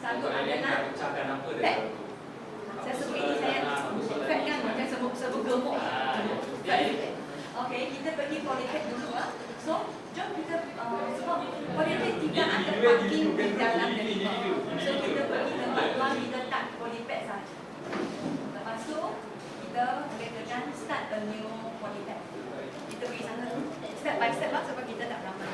Satu adalah pad. Saya sebut ini saya pad kan macam sebut gemuk. Okey, kita pergi polypad dulu ah. So, jom kita sebab polypad tidak ada parking di dalam deliver. So, kita pergi tempat luar, kita letak polypad saja. Lepas tu, kita boleh tekan start a new polypad. Kita pergi sana dulu. Step by step lah sebab kita tak ramai.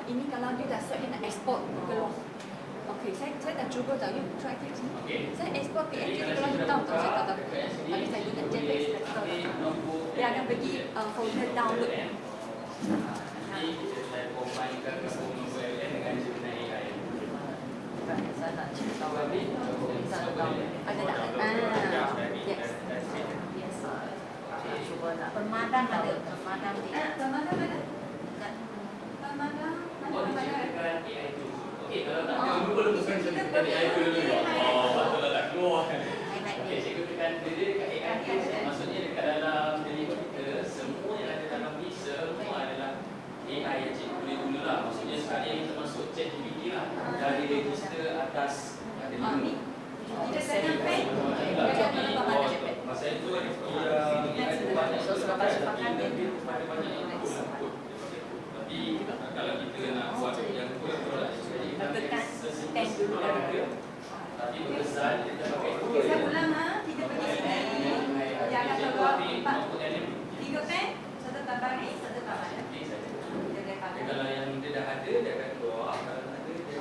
Ini kalau dia dah set, dia nak export keluar. Okey, saya dah cuba tahu. You try it. Saya export PNG kalau you tahu tak, saya tak tahu. Tapi saya guna JPEG extractor. Dia akan pergi folder download. Saya nak cerita lagi. Ada tak? Yes. Yes. Cuba nak. Pemadam ada. Pemadam dia. Pemadam ada. Pemadam. Okey, kalau tak ada lupa letakkan dari AI dulu. Oh, betul tak keluar. Okey, cikgu tekan dia dekat AI. Maksudnya dekat dalam deliver kita, semua yang ada dalam ni semua adalah AI yang cikgu boleh gunalah. Maksudnya sekali yang kita masuk ChatGPT lah, dari register atas ada link. Kita tekan pen. Masa itu AI tu banyak banyak tapi kalau kita nak buat yang betul-betul lah, jadi kita tekan pen dulu. Tapi berkesan kita pakai tool. Saya ulang kita pergi sini. Dia akan keluar 3 pen, satu tabari, satu tabari. Kalau yang dia dah ada, dia akan keluar. Kalau tak ada, dia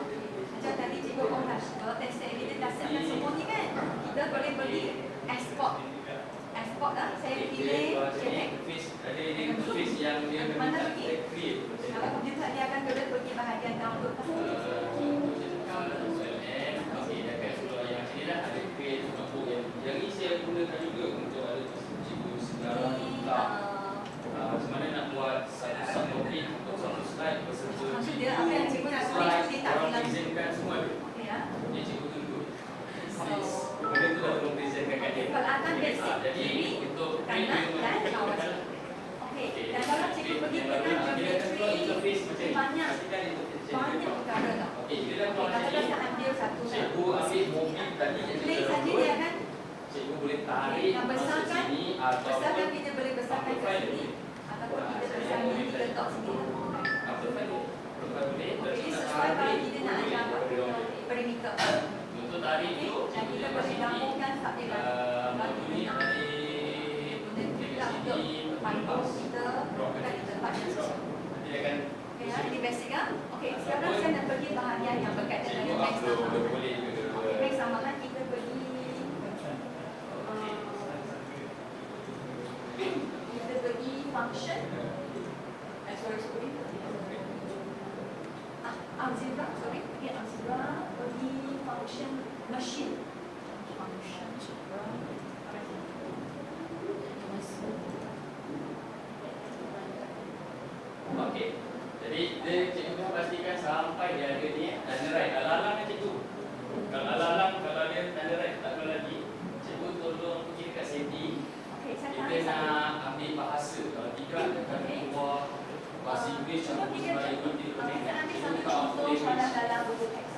macam tadi cikgu kalau test evidence dah siapkan semua ni kan, kita boleh pergi export. Export lah, saya pilih ada interface yang dia mana pergi? Kalau komputer dia akan pergi bahagian download. Okey, dah kan keluar yang sini dah ada create notebook yang ni saya gunakan juga untuk ada cikgu sekarang macam mana nak buat satu topik untuk satu slide beserta maksudnya apa yang cikgu nak tulis dia tak bilang presentkan semua tu. Dia cikgu tunjuk. Kemudian tu dah tolong presentkan kat dia. Peralatan basic jadi untuk kanan dan bawah. Okey, dan kalau cikgu pergi ke geometri banyak perkara tau. Okey, dia dah keluar kalau saya ambil satu cikgu ambil mobil tadi klik saja dia akan cikgu boleh tarik besarkan sini atau kita boleh besarkan ke sini ataupun kita besarkan di letak sini. Apa file? Okey, sesuai kalau kita nak ajar apa? Perimeter. Untuk tarik tu dan kita boleh gabungkan subjek bagi kita nak. Kemudian kita untuk panggil kita di tempat yang sesuai. Okey, ini basic kan? Okey, sekarang saya nak pergi bahagian yang berkaitan dengan teks tambahan. Teks tambahan kita pergi kita pergi function. Sorry. Algebra, sorry. Okay, algebra, body function machine. Function, Okey. Jadi dia cikgu pastikan sampai dia ada ni tanda right. Alang-alang kan cikgu. Kalau alang-alang kalau dia tanda right tak ada lagi, cikgu tolong pergi dekat seti. Kita nak ambil bahasa. Kalau tidak akan keluar bahasa Inggeris campur Melayu nanti Kita ambil satu contoh soalan dalam buku teks.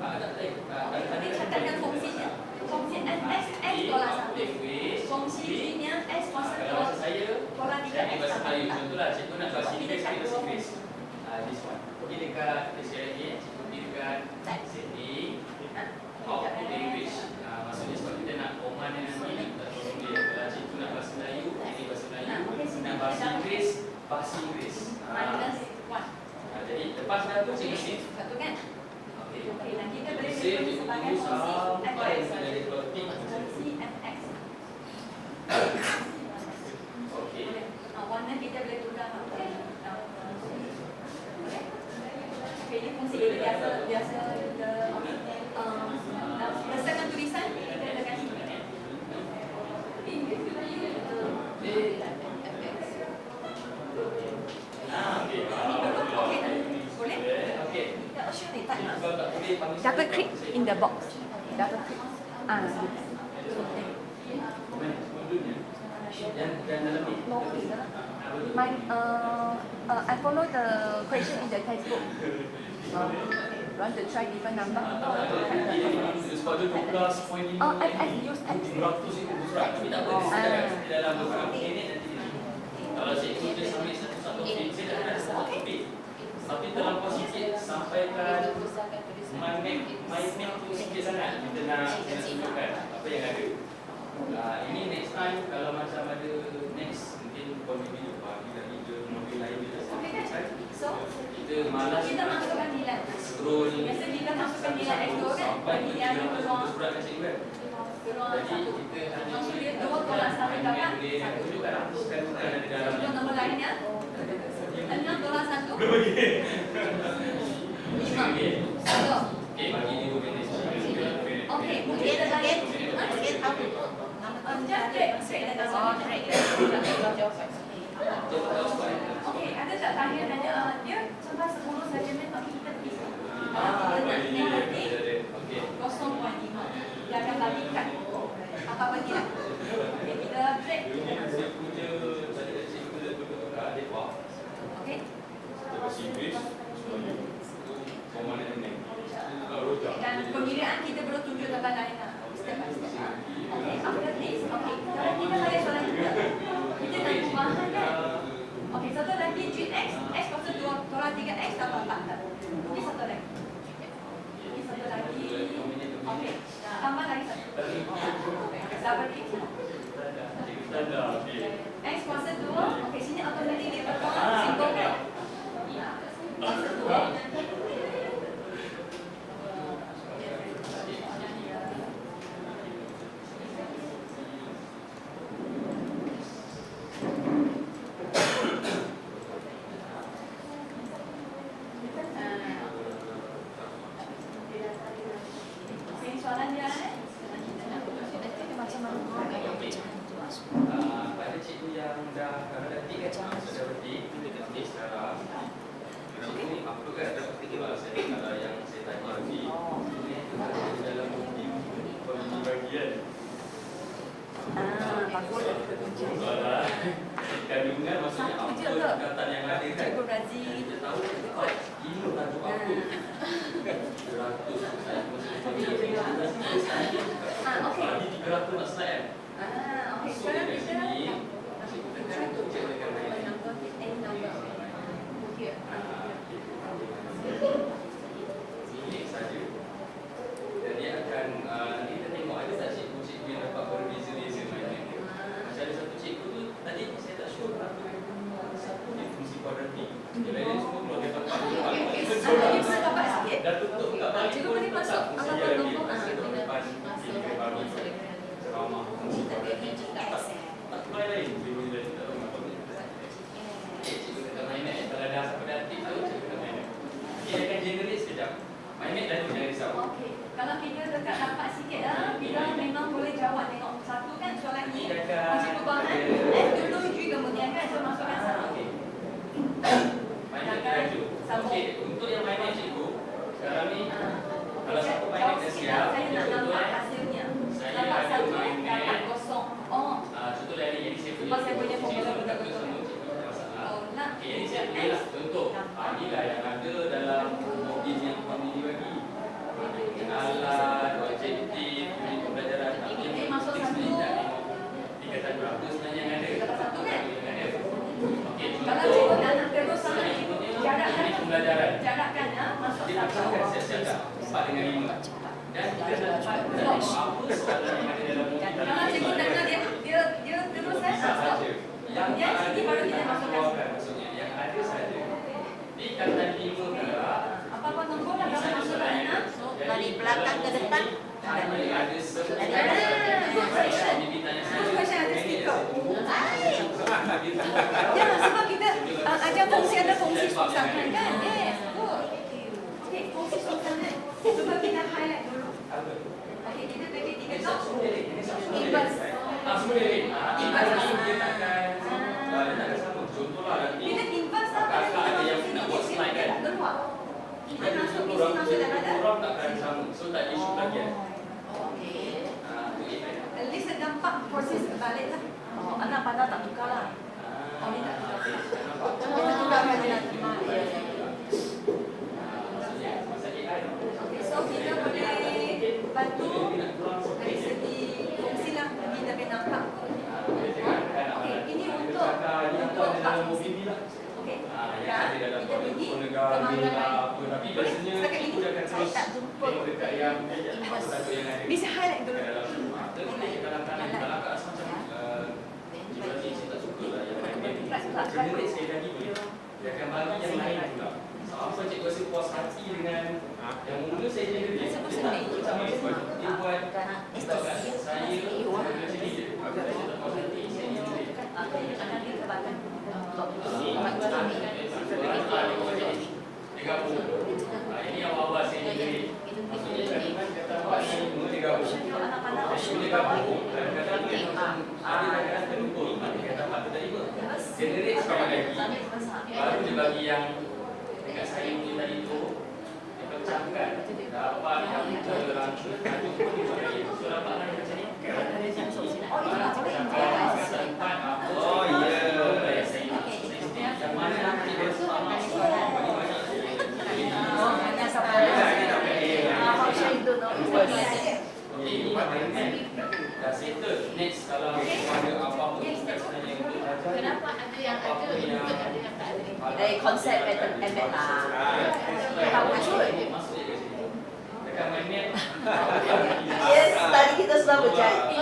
Nanti catatkan fungsinya. Fungsi S tolak 1. Fungsi G-nya S kuasa kalau bahasa saya, tolak 3 saya ambil X bahasa tambah Melayu. 4. Contohlah cikgu nak bahasa Inggeris, ambil bahasa Inggeris. This one. Pergi dekat, kita share lagi. Cikgu pergi dekat seti. Output language. Maksudnya sebab kita nak command yang nanti kita tolong dia. Kalau cikgu nak bahasa Melayu, ini bahasa Melayu. Nak bahasa Inggeris, bahasa Inggeris. Minus 1. Jadi lepas dah tu cikgu shift. Satu kan? Okey. Okey, dan kita boleh Shift tulis cikgu sebagai tunggu fungsi sampai fx. dari plotting. Fungsi fx. Okey. Warna kita boleh tukar. Okey. Boleh? Okey, ini fungsi kita biasa kita berdasarkan tulisan kita letakkan sini. Double click in the box. Double click. My I follow the question in the textbook. Want to try different number? Sebab tu 12.5. Oh, I use X. 200 ribu surat. Tapi tak apa, dalam beberapa minit nanti. Kalau cikgu dia sambil satu page, saya dah ada satu page. Tapi terlampau sikit, sampaikan my name tu sikit sangat. Kita nak tunjukkan apa yang ada. Ini next time, kalau macam ada next, mungkin video bagi dari modul lain kita kita malas Kita masukkan nilai. scroll Biasa kita masukkan nilai X2 kan? sampai Bagi ke dia ada 300 peluang. surat kan cikgu kan? Jadi kita hanya Maksud dia 2 tolak 1 dapat 1. tunjukkan bukan ada di dalam Contoh nombor lainnya 6 tolak 1 5. Okey, bagi dia 2 minit. Okey, mungkin ada lain. Okey, ada tak tanya dia sampai 10 saja memang kita pergi. Okey. 0.5. Dia akan bagikan apa bagi lah. Okey, kita break. Saya punya tadi cikgu dia duduk kat Depok. Okey. Bahasa Inggeris. Komandan ini. Rojak. Dan pengiraan kita perlu tunjuk tanda lain lah. Step by step. Okey, after this, okey. Sekarang kita balik soalan kita. Kita nak perubahan kan? Okey, satu lagi G X. X kuasa 2 tolak 3X tambah 4. Ini satu lagi. Ini satu lagi. Okey, tambah lagi satu. Double click. X kuasa 2. Okey, sini automatic dia berkata simbol kan? Kuasa 2. Pada cikgu yang dah berhenti kan, sudah berhenti ni sekarang. Cikgu apa kan ada pertiga bahasa kalau yang saya tanya tadi. Ini ada dalam bukti bagian. Bagus dari kerja. Kandungan maksudnya apa kata yang ada kan. Cikgu Razi. Kita tahu ini tajuk apa. 100 saya mesti Okey. Bagi 300 nak slide. Okey, sekarang kita try to check dengan baik. Here. Ini saja. Dan dia akan nanti kita tengok ada tak cikgu-cikgu yang dapat berbeza-beza mainan dia. Macam ada satu cikgu tu tadi saya tak sure apa satu dia fungsi kuadratik. Yang lain semua keluar dia dapat. Dia bisa dapat sikit. Dah tutup kat balik Cikgu pun boleh masuk fungsi apa dia lagi. nombor? Masuk depan. Ceramah fungsi kalau satu magnet dah siap, saya nak contoh nampak hasilnya. saya Nampak ada satu, magnet. dapat kosong. Oh, Contoh dari ini saya sebab saya punya formula betul-betul. masalah. Oh, nak. Okey, ini saya beri lah contoh. Inilah yang ada dalam mobil yang kami bagi. Kenalan, objektif, unit pembelajaran. Ini masuk satu. Tingkatan berapa sebenarnya yang ada? Dapat satu kan? Yang ada. Okey, Kalau contoh. cikgu nak terus sama Jarakkan unit pembelajaran. jarakkan ya, masuk Dia satu. akan siap-siap dah. 4 dengan 5. Dan kita dapat apa soalan yang ada dalam mobil. Kalau cikgu dengar dia terus Bisa stop. saja. Yang Kemudian tak sini ada baru kita tak masukkan. keluarkan maksudnya. Yang ada saja. Di kata 5 pula. Apa-apa nombor lah kalau masuk dalam enam. Dari belakang ke depan. Hanya ada sebuah good question. Good question ada stiker. Ya, sebab kita ajar fungsi ada fungsi suksangan kan? Yes, good. Okay, fungsi suksangan. Cuba kita highlight dulu. Okay, kita bagi 3 dot. Inverse. Semua dia. Inverse. Dia takkan sama. Contohlah nanti. Kita inverse apa yang kita masuk sini, sini dia tak keluar. Kita masuk isi masuk dalam Orang takkan sama. So tak isu bagian. Okay. Itu At least nampak proses balik lah. Oh, anak pandang tak tukar lah. Oh, ni tak tukar. Oh, Kita tukarkan dia nak. Okay, so kita boleh bantu dari segi fungsi lah. Kita boleh nampak. Okay, ini untuk empat fungsi. Okay, dan kita pergi kemana-mana. Boleh, setakat ini saya tak jumpa. Bisa highlight dulu. Dia akan bagi yang lain pula. Apa cikgu rasa puas hati dengan yang mula saya jadi dia. Dia buat kita kat saya macam ni je. Aku tak puas hati saya ni je. Dia gabung. Ini awal-awal saya jadi. Maksudnya kata awal semua dia gabung. Dia gabung. Kadang-kadang dia ada kadang-kadang terlupa. Kata apa terima. Generate sekali lagi. Baru dia bagi yang dekat saya punya tadi tu. Dia pecahkan. Dapat yang terangkat. So dapat lagi macam ni. Oh ya. Yang mana nanti dia masuk. Dah settle. Next kalau ada apa-apa sebenarnya untuk Kenapa ada yang ada, ada yang tak ada? Dari konsep pattern embed lah. Tak wujud. dekat magnet. Yes, tadi kita sudah berjanji.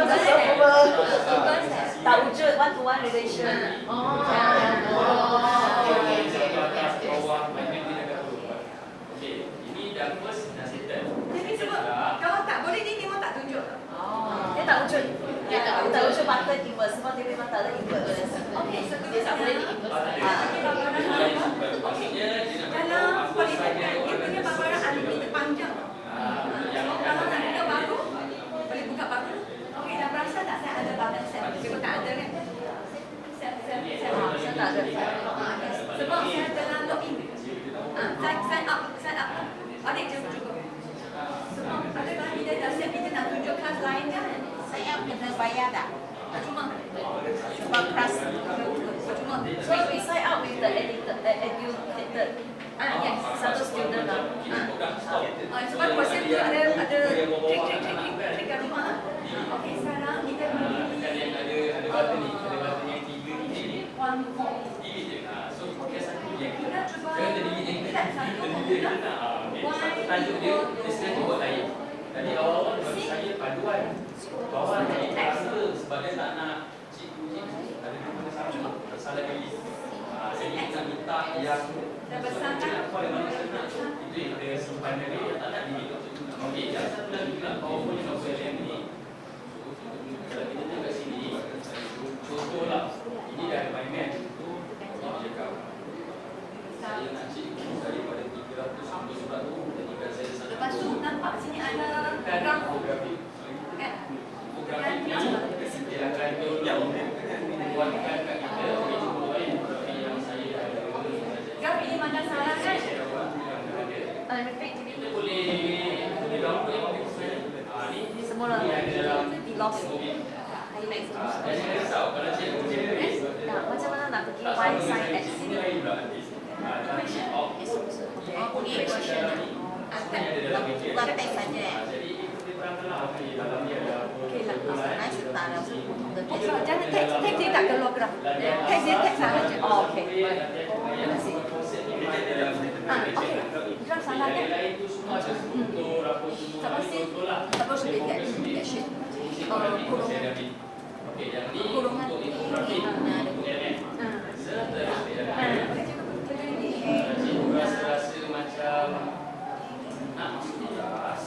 Tak wujud one-to-one relation. Oh. Bawah magnet dia dah keluar. Okey, ini dah first dah settle. Jadi sebab kalau tak boleh dia memang tak tunjuk. Dia tak wujud. Dia tak wujud pattern inverse. Sebab dia memang tak ada inverse. Okey, Dia tak boleh di-inverse. Maksudnya dalam politeknik dia punya paparan unlimited panjang. Kalau nak buka baru, boleh buka baru. Okey, dah berasa tak saya ada button set? Dia pun tak ada kan? Set. Saya tak ada. Sebab saya telah login. Sign up. Adik je cukup. Sebab ada kali dia dah siap, kita nak tunjuk kelas lain kan? Saya kena bayar tak? Cuma. Sebab kelas. Cuma. So we sign up with the educated. Yes. Satu student lah. Sebab proses tu ada trik kat rumah. Okey, sekarang kita ada button ni, ada button yang tiga ni. one more. Delete je. So dia satu yang Kita cuba kan delete yang set satu dia nak. Tajuk dia sengaja buat lain. Tadi awal-awal bagi saya paduan. Bawah ni rasa sebab dia tak nak cikgu ada dua benda sama. Salah kali. Jadi kita minta yang dah besarkan. apa yang mana senang. Itu yang dia simpan dia tak nak delete. Okey, yang satu lagi pula PowerPoint software yang ni. Kalau kita tengok kat sini, contohlah, ini dah ada mainan. Dia cakap, saya nak cikgu daripada 350 surat tu, jadikan saya satu. Lepas tu nampak sini ada infografik. kan? Infografik ni, dia akan buatkan kat kita, contoh yang saya dah ada. Graf ini mana salah kan? Saya dah buat yang dah ada. Repeat. Kita boleh mobil. Next. Jangan risau kalau cikgu generate sebab dia Macam mana nak pergi tak Y sama side dengan X? cikgu lain pula nanti. Nanti question. Bukan teks saja. jadi ikuti terang-terang di dalam dia ada apa. Okey lah. Maksudnya sudah ada Teks lah, jangan teks dia tak keluar gerak. Teks dia teks sahaja. Oh, okey. Terima kasih. Okey. Jelas salah kan? Lain tu semua ada struktur apa semua. Contohlah. Suppose to be that sheet. Kurung. Okey, yang ni Kurungan. untuk infografi untuk LM. Seterusnya cikgu rasa macam nak masuk kelas,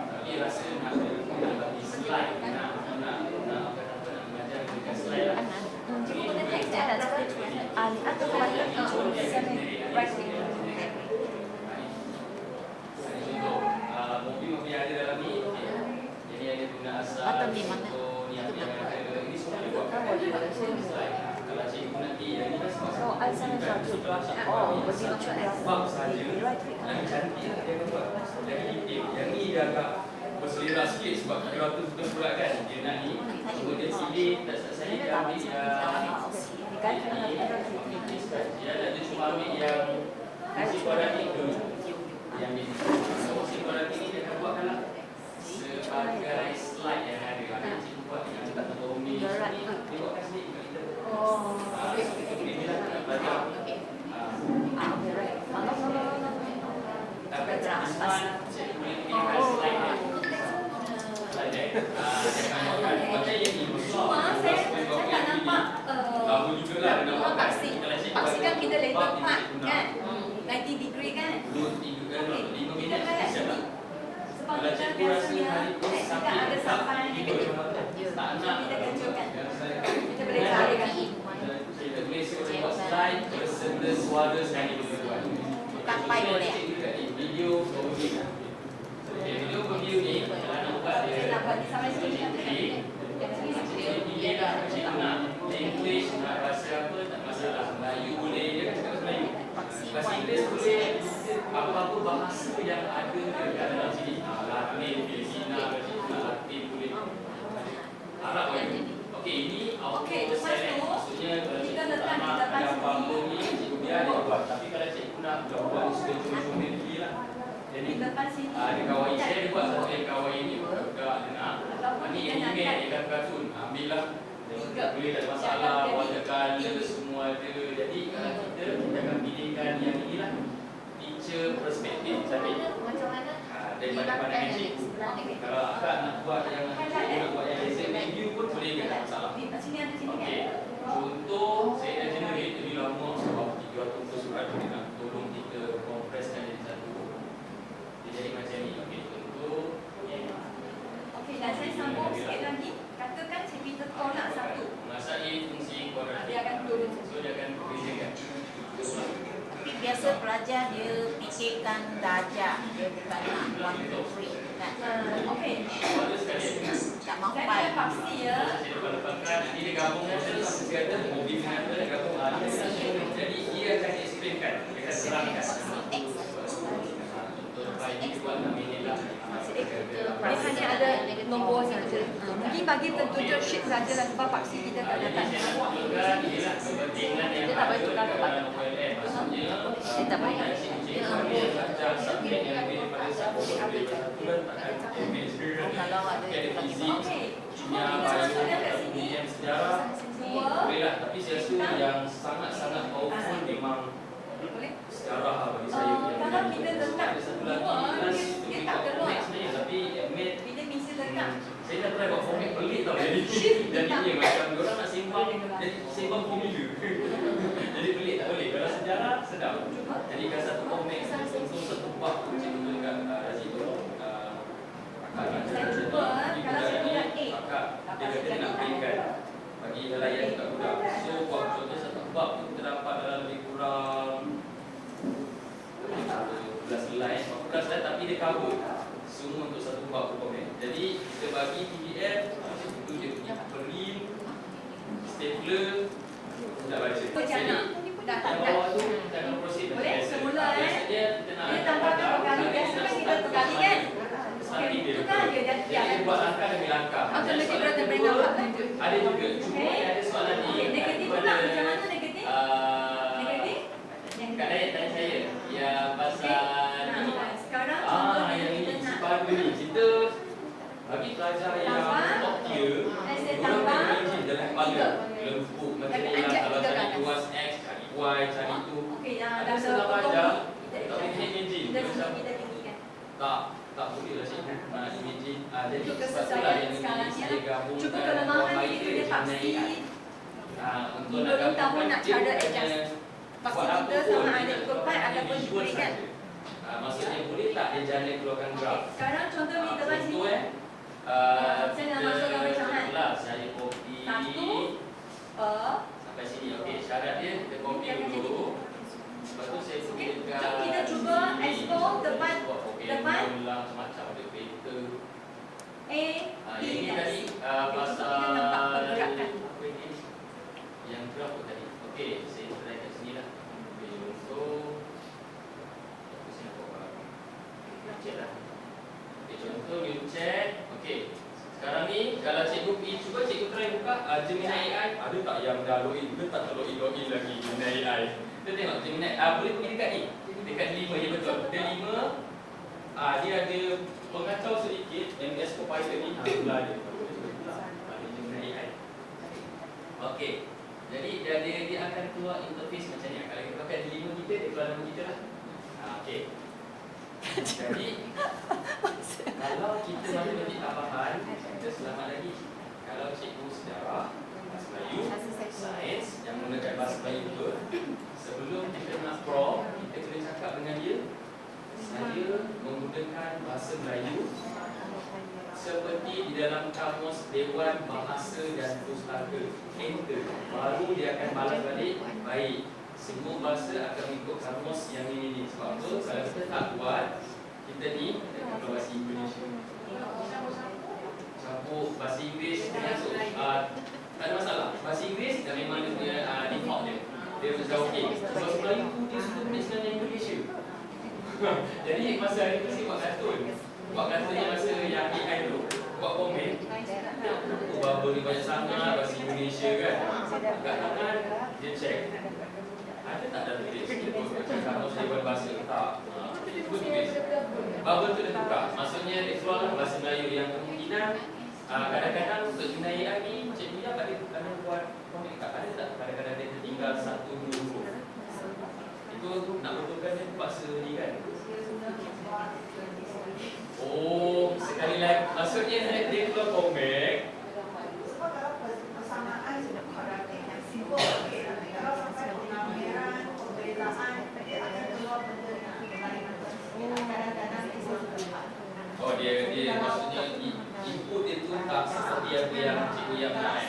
tapi rasa nak bagi slide, nak mengajar dengan slide lah. Cikgu punya teks dia ada cakap atau kebanyakan writing. Contoh, mobil-mobil yang ada dalam ni, jadi ada guna asal, Atau di mana? contoh, ni ada ini semua dibuat slide. Kalau cikgu nanti, yang ni kan semua So, I send it to brush. Oh, betul macam bab saja yang cantik dia akan buat yang intim. Yang ni dia agak berselera sikit sebab kita waktu betul pula kan dia nak ni kemudian pilih tak saya dia ambil dia ada cuma ambil yang fungsi kuadratik tu yang ni fungsi kuadratik ni dia akan buatkan lah sebagai slide yang ada cikgu buat yang tak tahu ni dia buatkan sendiri kat kita. Dia bilang nak belajar Okay, right. tapi Isman cikgu boleh pilihkan slide dia. Slide dia. Macam yang ni Cuma saya tak nampak lama jugalah dia nampak kan. paksi kan kita label part kan 90 degree kan. 5 minit siap tak? Sebab Kalau kita cikgu rasa biasanya hari tu teks juga sampai ada sampai negatif. tak nak Kita kecilkan. Kita boleh Kita carikan. kita tulis buat slide berserta suara sekali buat. Bukan file boleh. Video audio. Video audio ni kalau nak buat dia Nak buat di sampai sini kan. pilih lah cikgu nak English nak bahasa apa tak masalah. Melayu boleh dia kan cakap Melayu. Bahasa Inggeris boleh apa-apa bahasa yang ada dekat dalam sini. Latin, Filipina, Latin boleh. Arab boleh. Okey, ini Okey, auto lepas select. tu, Maksudnya kalau kita cikgu letak tak di nak depan ada apa-apa sini. ni, cikgu biar dia buat. Tapi kalau cikgu nak buat susun-susun dia lah. Jadi Di depan sini. ada kawan saya dia buat satu yang kawan ini budak dia nak. Ini anime dia kartun. Ambillah. Boleh tak ada masalah, warna colour semua ada. Jadi kalau kita akan pilihkan yang inilah picture perspektif cantik. Macam mana? Daripada pandangan cikgu. Kalau akak nak buat yang laser review pun boleh ke tak masalah. Di sini ada sini kan. Okey. Contoh saya dah generate lebih lama sebab 300 surat dia nak tolong kita kompreskan jadi satu. Dia jadi macam ni. Okey, contoh Okey, dan saya sambung sikit lagi. Katakan saya kita tolak satu. menguasai fungsi kuadratik. Dia akan turun. So dia akan bezakan. Tapi biasa pelajar dia fikirkan darjah, dia bukan nak 1, 2, 3 kan. Okey. Ada sekali. Tak mahu Saya file. ada paksi ya. Saya depan-depankan, nanti dia gabung dia kata mobil mengata dia gabung jadi dia akan explainkan, dia akan terangkan. Contoh depan ini dia buat 6 minit lah. Dia hanya ada nombor saja. Mungkin bagi tertutup sheet saja lah sebab paksi kita tak Jadi datang. saya nak tunjukkan ialah kepentingan yang Dia tak boleh ada tukar tempat. dalam OLM. Maksudnya, Dia tak boleh. cikgu dia belajar subjek yang lebih daripada satu bulan tak akan Kalau ada ada lagi fizik, Okey. kimia, Cuma kita masukkan kat bio, sini. UM sejarah. Dua. Boleh lah, tapi saya rasa yang sangat-sangat powerful memang Boleh? sejarah lah bagi saya. Kalau bila letak Ada satu dua, lagi dia tak keluar. sebenarnya, tapi mate Bila misi letak. saya dah try buat format pelik tau. Jadi dia macam diorang nak sembang, jadi sembang formula. Jadi pelik tak boleh. Kalau sejarah sedap. Jadi kalau satu format untuk satu bab cikgu tu dekat Razi tu. Kakak Saya cuba, kalau saya buat A. kakak dia kata dia nak printkan bagi layan dekat budak. So buat contohnya satu bab tu terdapat dalam lebih kurang 14 slide, 14 slide tapi dia cover semua untuk satu bab komen. Jadi kita bagi PDF itu dia punya print, stapler, tak baca. Jangan. Dah tak Yang tak. bawah tu kita akan proceed Boleh? biasa. Semula, Biasanya kita nak Dia tambahkan berkali. Biasa kan kita berkali kan? starting dia itu betul. kan dia dah Jadi dia buat langkah demi langkah. Automatic Dan berarti soalan brain kedua, nampak lanjut. ada juga. Cuma Okey. ada soalan ni. Okey, negatif pula macam mana negatif? Negatif? Kak Dayat tanya saya yang pasal ni. Sekarang Yang contohnya ini kita si nak baru ni. Kita bagi pelajar yang tambah. top tier, Saya orang tambah. imagine dalam kepala. Lengkuk macam Tapi ni lah. ajak Kalau tiga cari ke luas X, cari Y, cari tu. Okey, yang Ada dah setengah potong ajar, kita tak boleh imagine. kita Macam kita tinggikan. tak boleh lah cikgu nak imagine. Jadi Untuk sebab itulah kesesuaian yang sekarang ini ni saya gabungkan. cuba kelemahan baik kita dia pasti untuk nak belum tahu gabungkan nak dia cara bukannya adjust. buat Pasti apa kita pun, sama dia ada nak ikut part keluarkan ataupun visual diberikan. saja. Maksudnya boleh tak dia jalan keluarkan graf? Sekarang contoh ni teman Contoh sini. saya nak masukkan pecahan. Itulah saya copy Satu, per. sampai sini. Okey, syarat dia kita copy dulu. Lepas tu saya Okey, tuliskan jom kita cuba explore depan depan ulang macam ada paper. A, B Ini dan tadi C. pasal Kita nampak pergerakan. apa ini? Yang graf tu tadi. Okey, saya try kat sini lah. Okey, contoh aku sini apa? Check lah. Okey, contoh you check. Okey. Sekarang ni kalau cikgu pergi cuba cikgu try buka Gemini AI. Ada tak yang dah login? Ke tak login lagi Gemini AI? Kita tengok Gemini boleh pergi dekat ni. Dekat 5 ya betul. Dia 5 dia ada pengacau sedikit MS Copilot ni pula dia. Ada Gemini AI. Okey. Jadi dia akan keluar interface macam ni. Kalau kita pakai 5 kita dia keluar nama kita lah. Okey. Jadi kalau kita matematik tambahan, kita selamat lagi. Kalau cikgu sejarah, bahasa Melayu, sains yang menggunakan bahasa Melayu betul, sebelum kita nak prompt, kita boleh cakap dengan dia, saya menggunakan bahasa Melayu seperti di dalam kamus Dewan Bahasa dan Pustaka. Enter. Baru dia akan balas balik, baik. Semua bahasa akan mengikut kamus yang ini. Sebab tu kalau kita tak buat, kita ni kita akan keluar bahasa Indonesia. Campur bahasa Inggeris masuk. Tak ada masalah. Bahasa Inggeris dah memang dia punya default dia. Dia sudah okey. Bahasa Melayu tu dia suka mix dengan Indonesia. Jadi masa hari tu saya buat kartun. Buat kartun yang masa yang AI tu. Buat komen. Bubble ni banyak sangat bahasa Indonesia kan. Kat tangan dia check. Ada tak dalam tulis? Dia tu macam kamus Dewan Bahasa. Tak. Itu tulis. Bubble tu dah tukar. Maksudnya dia keluar bahasa Melayu yang kemungkinan kadang-kadang untuk guna AI ni cikgu yang ada buat komen tak? Ada tak? Kadang-kadang dia tertinggal 1-2 huruf. Itu nak betulkan dia terpaksa ni kan? Oh, sekali lagi. Maksudnya dia keluar komen. Oh dia maksudnya input dia tu tak seperti apa yang cikgu yang nak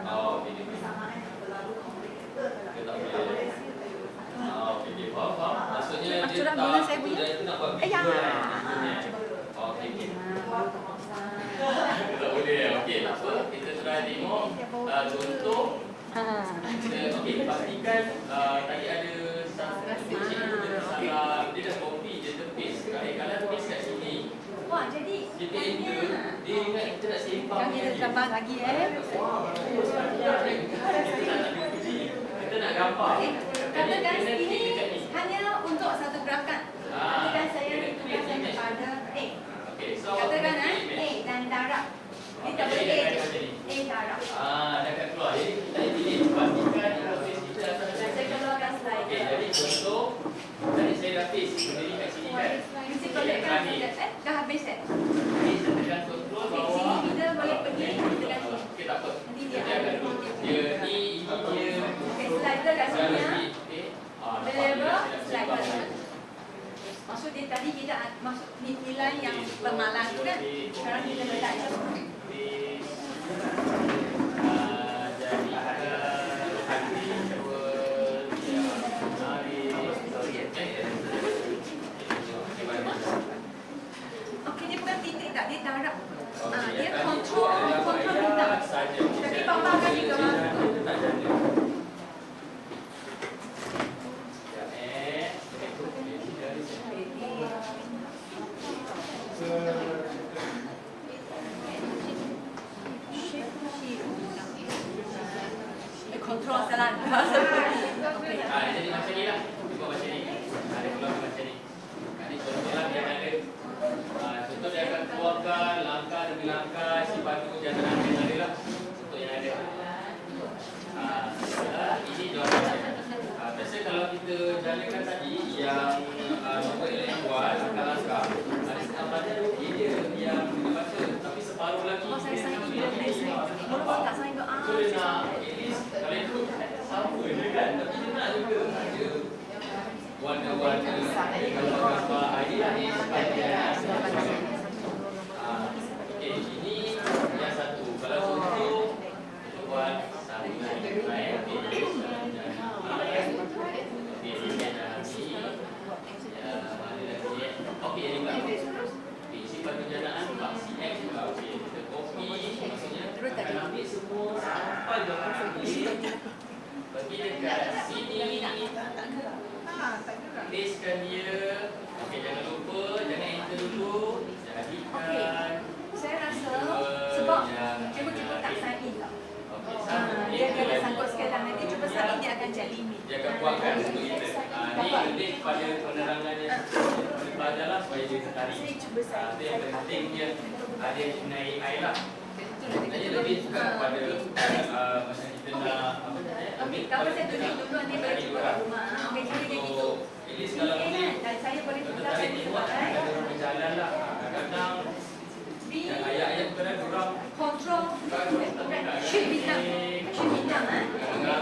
Oh, okey. Dia tak boleh. Okey, faham. Maksudnya dia Curang guna saya tak punya. dia tu nak buat visual kan. Okey. Tak boleh. Okey, tak apa. Kita try tengok contoh. Okey, pastikan tadi ada satu cikgu dia salah. Dia dah copy, dia terpaste. Kalau paste kat sini, Wah, jadi kita enter, dia ingat kita nak sembang. Jangan kita tambah lagi Kita nak gambar. katakan ini hanya untuk satu gerakan. Katakan saya tugaskan kepada A. Katakan A dan darab. Dia tak boleh A je. A darab. Dah akan keluar. Jadi kita pilih pastikan interface kita atas Saya keluarkan slide. Okey, jadi contoh tadi saya dah paste berdiri kat sini kan. Mesti kolekkan dah habis Okey, saya tekan control bawah. Sini kita boleh pergi dengan sini. Okey, tak apa. Nanti Dia dia akan dulu. Dia ni dia Okey, slider kat sini ya. Okey. Deliver slider. Maksud dia tadi kita masuk nilai yang bermalang tu kan. Sekarang kita letak je. control salah. Okey. Jadi macam ni lah. Cuba macam ni. Dia keluar macam ni. Ini contohlah dia ada. Contoh dia akan keluarkan langkah demi langkah sifat kebijaksanaan yang ada lah. Contoh yang ada. Ini jawapan. Biasa kalau kita jalankan tadi yang nombor elok yang buat langkah-langkah, ada setengah pelajar dia yang dia baca, tapi separuh lagi Oh, saya sign dia in. Mula-mula tak sign tu. so dia nak at least kalau itu sama je kan, tapi dia nak juga ada warna-warna gambar-gambar idea ni supaya okey, ini yang satu. Kalau untuk buat sambungan lain, okey, ini pula. Sifat penjanaan faksi X juga. Okey, kita copy, maksudnya akan ambil semua sampai belakang ini. Bagi dekat sini, pastekan dia. Okey, jangan lupa, jangan enter dulu. Jadikan. Saya rasa sebab cikgu-cikgu tak sign in tau. Dia ada sangkut sekarang, nanti cuba sign in dia akan jadi limit. Dia akan kuatkan untuk kita. Ini lebih pada penerangan yang pelajar lah supaya dia tertarik. Itu yang penting dia dia naik air lah. Jadi lebih bukan kepada macam kita nak Okey, kalau saya tunjuk dulu nanti boleh cuba kat rumah. Okey, jadi dia gitu. At least kalau boleh Dan saya boleh tukar tertarik saya tengok buat ada orang berjalan lah. Kadang-kadang yang ayat-ayat kadang orang control shift bintang. Shift bintang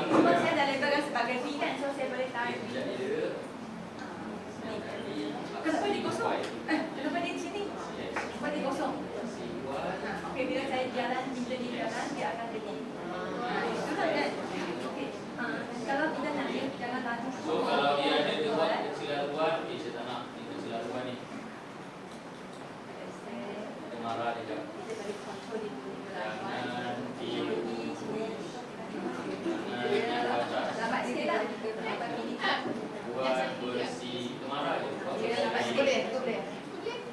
Cuma saya dah lebarkan sebagai B kan, so saya boleh tarik B. Kenapa dia kosong? Kenapa dia sini? Kenapa dia kosong? Okey, bila saya jalan, bila dia jalan, dia akan jadi. Betul kan? Okey. Kalau kita nak dia, jangan tanya. So kalau dia ada dia buat kecilan luar, saya tak nak kecilan luar ni. Dia marah dia jap. Kita boleh control dia dulu. Jangan di Lambat sikit lah. Lambat ini. buat bersih. Dia marah je. Lambat sikit. Boleh.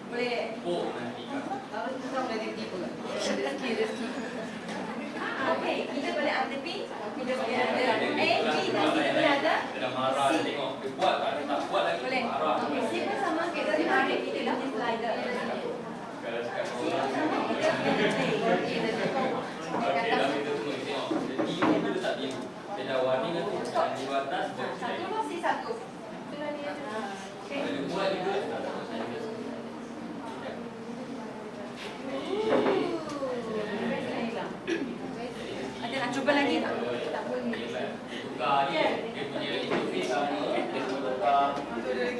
Boleh. Oh nanti. Okey, kita boleh ada B, kita boleh ada A, B dan kita boleh ada Dia dah marah dia tengok. Dia buat tak? Dia tak buat lagi. boleh. Marah. Okey, C pun sama, kita tarik kita dah slider. Kalau cakap Kita orang. boleh play. Okey, dah kita tunggu tengok. Dia tiup tu dia tak tiup. Dia dah warning tu. Dan di atas dia Satu lah, C satu. Okey. dia buat juga. Tak tahu saya juga. Ada nak cuba lagi tak? Tukar ni, dia punya interface sama, dia tukar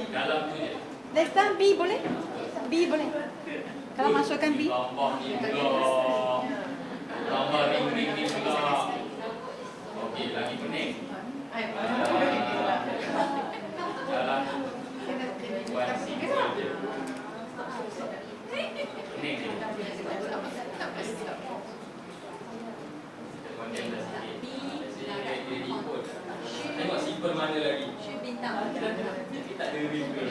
dalam tu je. Next time B boleh? B boleh. Kalau masukkan B. Gambar ni pula. Gambar ring-ring ni pula. Okey, lagi pening. Dalam buat simple je. Pening je. Kita condemn dah sikit. Dia ikut. Tengok simple mana lagi. Shift bintang. Jadi tak ada ring ke?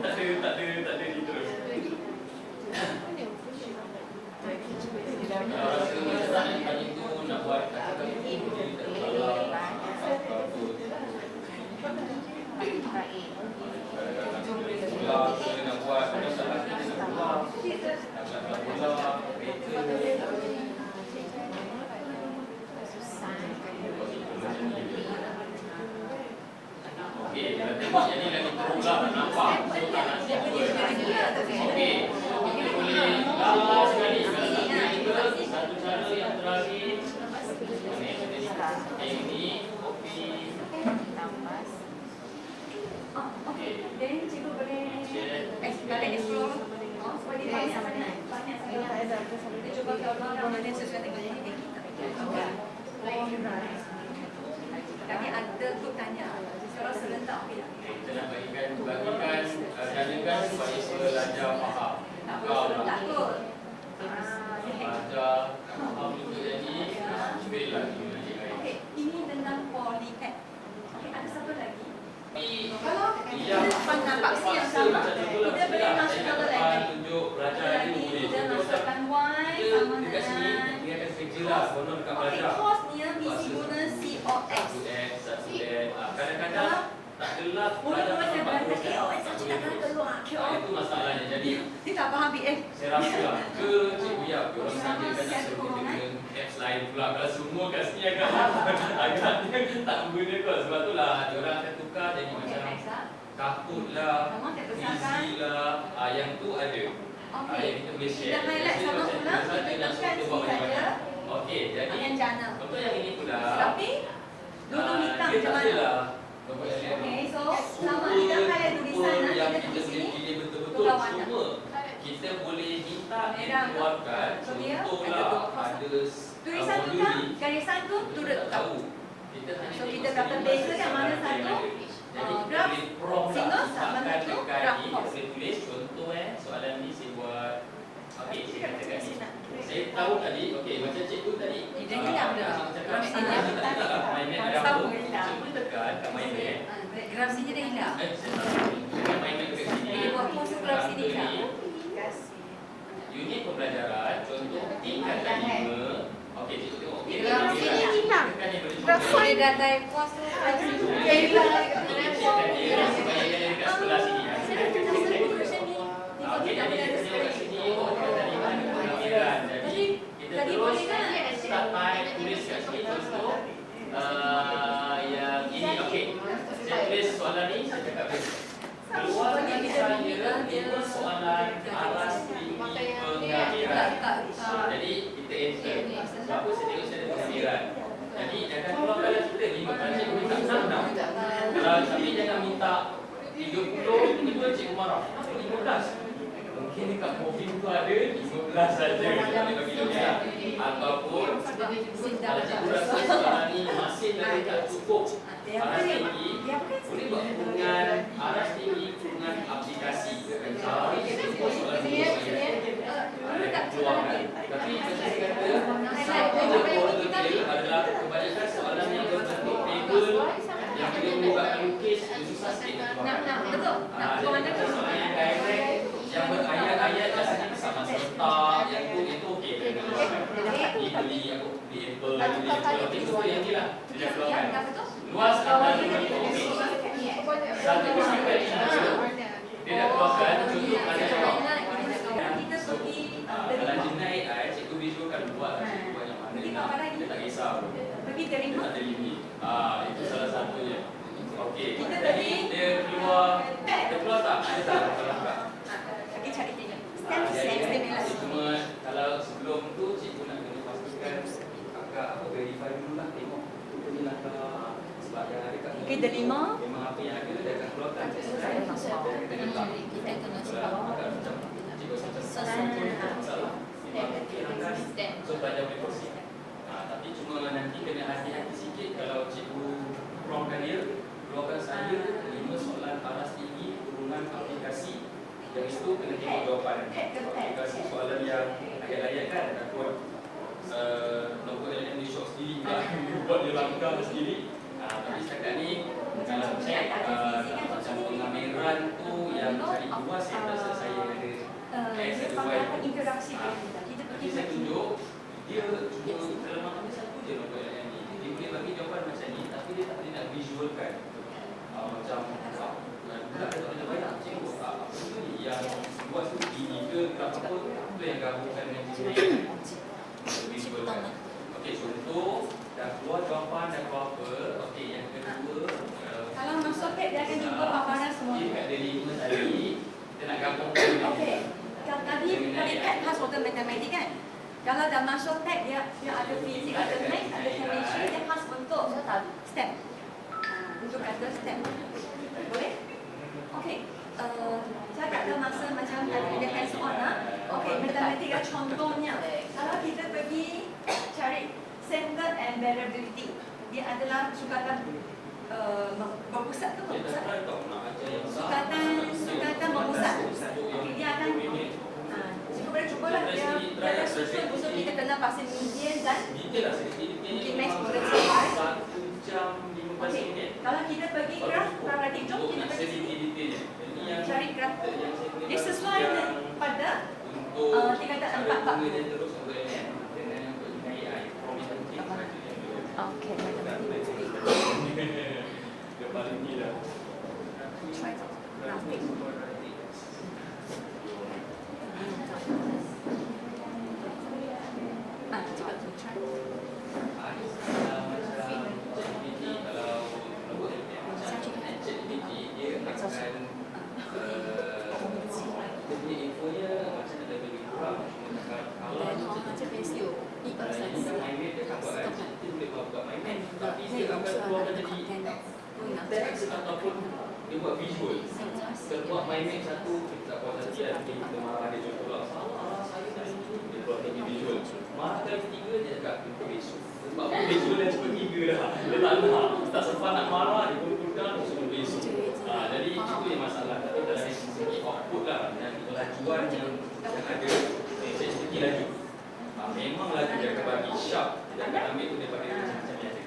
Tak ada ni terus. Kalau rasa macam tak tadi tu nak buat kata-kata itu, jadi tak salah. Pula kita nak buat, kita tak lagi kita nak buat. Nak pula, kereta. Okey, kita tengok jadi lagi teruk lah, nampak. So tak nak siap pun. Okey, kita boleh last sekali. Kalau tak satu cara yang terakhir. Ini, kopi. Okey. Then cikgu boleh balik explore. Sebab dia banyak sangat. Kita cuba kalau mana sesuai dengan yang kita. Kami ada group tanya. Secara serentak okey tak? Kita nak bagikan jadikan supaya pelajar faham. Tak perlu takut. Pelajar faham juga jadi cuba lagi. Okey, ini tentang polytech. Okey, ada siapa lagi? Kalau Kita nampak C yang sama, kita boleh masuk ke lain. tunjuk pelajar Lagi ni boleh. kita masukkan Y Kita sama dekat sini dengan dia akan konon kat Okay, belajar. cos ni mesti guna COX. Satu X. Kadang-kadang tak kelas Mula-mula saya belajar terus KOX saja tak akan keluar KOX. Itu masalahnya. Jadi Dia tak faham BF. saya rasa lah ke cikgu ya, orang saja kan nak suruh kita guna apps lain pula. Kalau semua kat sini agaknya tak guna kot. Sebab tu lah diorang akan tukar jadi Okay, macam next lah. Kahoot lah, Sama kita besarkan. Fizi lah, yang tu ada. Okay. Yang kita boleh share. Kita highlight Biasanya sama macam pula, tu, kita nak tekan suruh sini buat banyak-banyak. saja. Okey, jadi Yang jana. contoh yang ini pula. Tapi dulu hitam dia macam tak mana? adalah nombor yang Okay, lain. so sama kita highlight tulisan Super nak yang kita kita tulis boleh sini. pilih betul-betul tukar warna. semua. Kita boleh minta Merah tu. dikeluarkan. So, dia ada Contohlah dua ada Tulisan modul tukar, ni, garisan tu turut kita tak tukar. tahu. Kita hanya So, tengok kita sendiri kata beza kan mana yang satu? ada. Jadi kita graf boleh prompt sinus lah, sama letakkan satu dekat graf ni, kita cos. boleh tulis contoh soalan ni saya buat. Okey, saya katakan ni. Saya Saya tahu tadi, okey macam cikgu tadi. Dia hilang dah. Graf sini tak tak main net ada Tahu apa. hilang. Cikgu tekan kat main net. Graf sini dah hilang. Saya main net dekat sini. Dia buat pose graf sini Angka hilang. ni, Unit pembelajaran contoh tingkatan 5. Okey, cikgu tengok. Okey, Graf sini hilang. Tekan yang boleh Graf contoh. Dia dah type pose tu. Dia hilang. Cikgu dia supaya dia dekat sebelah sini. Saya dah tulis satu question ni. Okey, jadi kita tengok kat sini. Oh, tadi kan pengamilan. Jadi kita Tadi terus boleh kan? start type tulis kat sini contoh. Yang ini okey. Saya tulis soalan ni saya cakap besok. Keluarkan saya 5 soalan aras tinggi pengamilan. Jadi kita enter. Sebab apa saya tengok saya ada pengamilan. Jadi jangan keluarkanlah kita 5 kan cikgu minta 6. Kalau tapi jangan minta 30, tiba-tiba cikgu marah. Kenapa 15? Mungkin dekat mobil tu ada 15 saja. Kita boleh bagi lebih lah. Ataupun kalau cikgu rasa soalan ni masih lagi tak cukup aras tinggi, boleh buat hubungan aras tinggi dengan aplikasi. Kalau semua soalan ni ada keluarkan. Tapi macam saya kata, satu portable adalah kebanyakan soalan yang berbentuk table yang kita menggunakan lukis itu susah sikit nak keluarkan. Betul. Jadi soalan yang direct yang berayat-ayat biasanya sama serta yang itu okey. Ni beli aku beli apple, beli apple. Okey, so yang ni lah dia dah keluarkan. Luas antara okey. Satu sampai 5 dia dah keluarkan contoh ada jawab. Kita pergi Kalau jenaik cikgu visualkan buat yang mana dia tak kisah. pergi Dia terima. tak ada limit. Itu salah satunya. Okey. Kita Jadi tadi- dia keluar tak? Ada tak kalau tak? Pergi cari dia. Jadi cuma kalau sebelum tu cikgu nak kena pastikan kakak apa verify dulu lah tengok dia nak sebab yang ada kat Okey, dia 5. memang apa yang ada dia akan keluarkan. Kita kena sebab Kalau macam cikgu macam masalah memang mungkin akan so belajar boleh proceed. Tapi cuma nanti kena hati-hati sikit kalau cikgu promptkan dia keluarkan saya 5 soalan aras tinggi turunan aplikasi yang itu kena tengok jawapan aplikasi soalan yang ayat-ayat kan takut nombor LM di short sendiri pula buat dia langkah sendiri. Tapi setakat ni kalau check macam pengameran tu yang cari luas saya rasa saya ada Dia pakai interaksi kita nanti saya tunjuk dia cuma kelemahan dia satu je nombor LM ni dia boleh bagi jawapan macam ni tapi dia tak boleh nak visualkan macam budak dia tak boleh bayang cikgu apa ni yang luas tu gini ke graf apa tu yang gabungkan dengan cikgu visualkan. Okey, contoh dah keluar jawapan dah keluar apa. Okey, yang kedua kalau masuk pet dia akan jumpa paparan semua. dia kat ada 5 tadi kita nak gabungkan dengan Okey. Tadi pet khas water matematik kan? Kalau dah masuk pet dia ada fizik, ada math, ada chemistry, dia khas bentuk step. Untuk kata step. Boleh? Okey. Saya tak ada masa macam tadi dia kan soalan. Okey, matematik contohnya. Kalau kita pergi cari center and variability, dia adalah sukatan berpusat tu berpusat. Sukatan berpusat. Okey, dia akan cikgu boleh cubalah dia akan susun untuk kita kena pasal median dan mungkin max boleh sampai 1 jam 15 okey. minit. Kalau kita pergi graf paradigm, jom kita pergi sini. Cari graf. Dia sesuai pada tingkatan 440. Okay, Dia paling gila. try graphic. Cepat tu try. Ataupun dia buat visual. Kalau buat my mate satu, kita tak puas hati lah. Kita marah dia contoh lah. Salah, saya tadi dia buat lagi visual. Marah kali ketiga, dia cakap, kita besok. Sebab aku visual dah cuba 3 dah. Dia tak nak. Tak sempat nak marah, dia pun-pun dia suruh besok. Jadi itu yang masalah. Tapi dari segi output lah. Dan kelajuan yang ada, saya segi laju. Memang laju dia akan bagi sharp. Dia akan ambil tu daripada macam yang ada.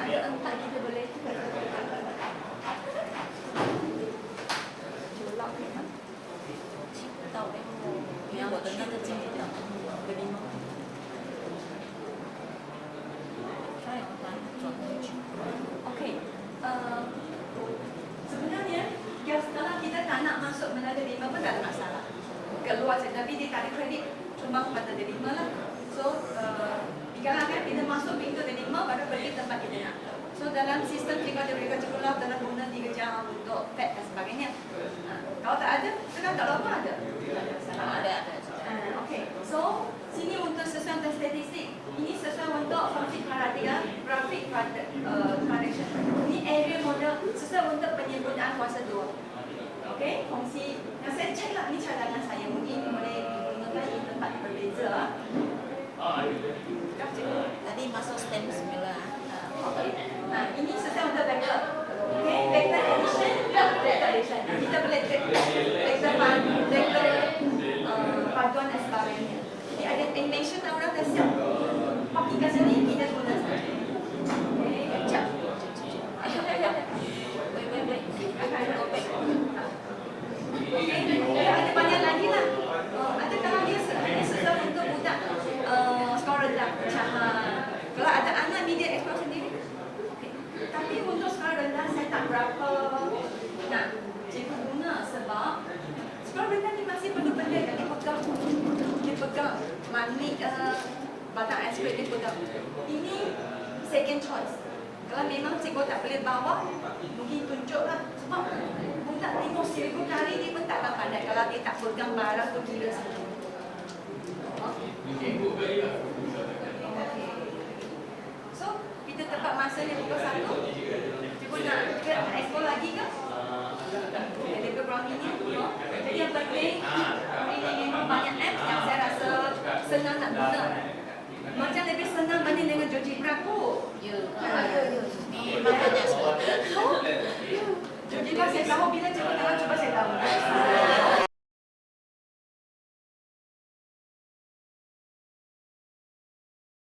Ada empat kita boleh Jolak memang. Tahu deh. Yang buat tengah kecil itu. Kelima. Try one. okey. Sebenarnya kalau kita tak nak masuk menada 5 pun tak ada masalah. Keluar saja, tapi dia tak ada kredit cuma pada 5 lah. So dikalahkan kita masuk pintu 5 baru pergi tempat kita nak. So dalam sistem jika ada mereka sekolah dalam guna 3 jam untuk pet dan sebagainya. Kalau tak ada, sekarang tak apa ada. Ada. Okey. So sini untuk sesuai untuk statistik. Ini sesuai untuk fungsi perhatian, grafik correction. Ini area model sesuai untuk penyempurnaan kuasa 2. Okey, fungsi yang saya cek lah, ini cadangan saya. Mungkin boleh digunakan di tempat yang berbeza. Tadi masuk stem semula. Okey. Ini sesuai untuk vector. Okey, vector addition, vector addition. Kita boleh cek vector paduan dan sebagainya. Jadi ada animation orang dah siap. Pakai kat sini, kita guna saja. Okey, jap. Okey, ada banyak lagi lah. Ada kalau dia sesuai untuk budak skor rendah. Macam kalau ada anak media explore sendiri. Okay. Tapi untuk skor rendah saya tak berapa nak cikgu guna sebab skor rendah ni masih perlu benda yang dia pegang manik batang aspek dia pegang. Ini second choice. Kalau memang cikgu tak boleh bawa, mungkin tunjuklah. Sebab budak tengok 1000 kali dia pun takkan pandai kalau dia tak pegang barang tu kira semua. So, kita tempat masa ni pukul 1. Cikgu nak explore lagi ke? Ada program ini. Jadi yang penting, ini memang banyak apps yang saya rasa senang nak guna.